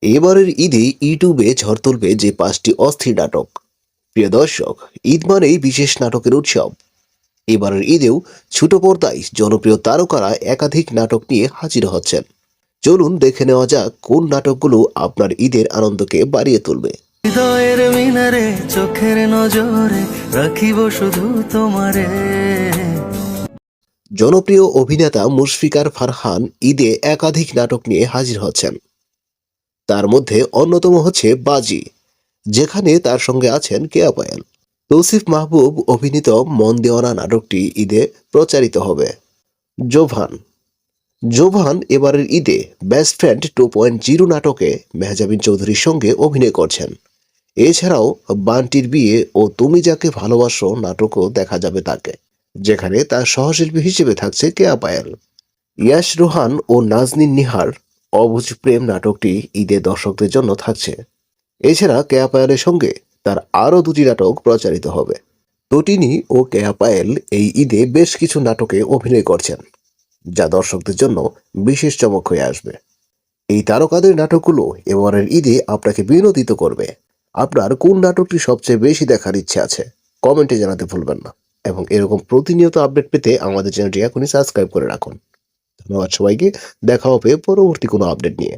এবারের ঈদে ইউটিউবে ঝড় তুলবে যে 5টি অস্থির নাটক। প্রিয় দর্শক, ঈদ মানেই বিশেষ নাটকের উৎসব। এবারের ঈদেও ছোট পর্দায় জনপ্রিয় তারকারা একাধিক নাটক নিয়ে হাজির হচ্ছেন। চলুন দেখে নেওয়া যাক কোন নাটকগুলো আপনার ঈদের আনন্দকে বাড়িয়ে তুলবে। হৃদয়ের মিনারে চোখের নজরে রাখিব শুধু তোমারে। জনপ্রিয় অভিনেতা মুশফিকার ফারহান ঈদে একাধিক নাটক নিয়ে হাজির হচ্ছেন। তার মধ্যে অন্যতম হচ্ছে বাজি, যেখানে তার সঙ্গে আছেন কেয়া পায়েল। তৌসিফ মাহবুব অভিনীত মন দেওয়ানা নাটকটি ঈদে প্রচারিত হবে। জোভান জোভান এবারের ঈদে বেস্ট ফ্রেন্ড 2.0 নাটকে মেহজাবিন চৌধুরীর সঙ্গে অভিনয় করছেন। এছাড়াও বান্টির বিয়ে ও তুমি যাকে ভালোবাসো নাটকও দেখা যাবে তাকে, যেখানে তার সহশিল্পী হিসেবে থাকছে কেয়া পায়েল। ইয়াশ রোহান ও নাজনীন নিহার অবুঝ প্রেম নাটকটি ঈদে দর্শকদের জন্য থাকছে। এছাড়া কেয়া পায়েলের সঙ্গে তার আরও দুটি নাটক প্রচারিত হবে। তটিনী ও কেয়া পায়েল এই ঈদে বেশ কিছু নাটকে অভিনয় করছেন, যা দর্শকদের জন্য বিশেষ চমক হয়ে আসবে। এই তারকাদের নাটকগুলো এবারের ঈদে আপনাকে বিনোদিত করবে। আপনার কোন নাটকটি সবচেয়ে বেশি দেখার ইচ্ছে আছে কমেন্টে জানাতে ভুলবেন না। এবং এরকম প্রতিনিয়ত আপডেট পেতে আমাদের চ্যানেলটি এখনই সাবস্ক্রাইব করে রাখুন। ধন্যবাদ সবাইকে। দেখা হবে পরবর্তী কোনো আপডেট নিয়ে।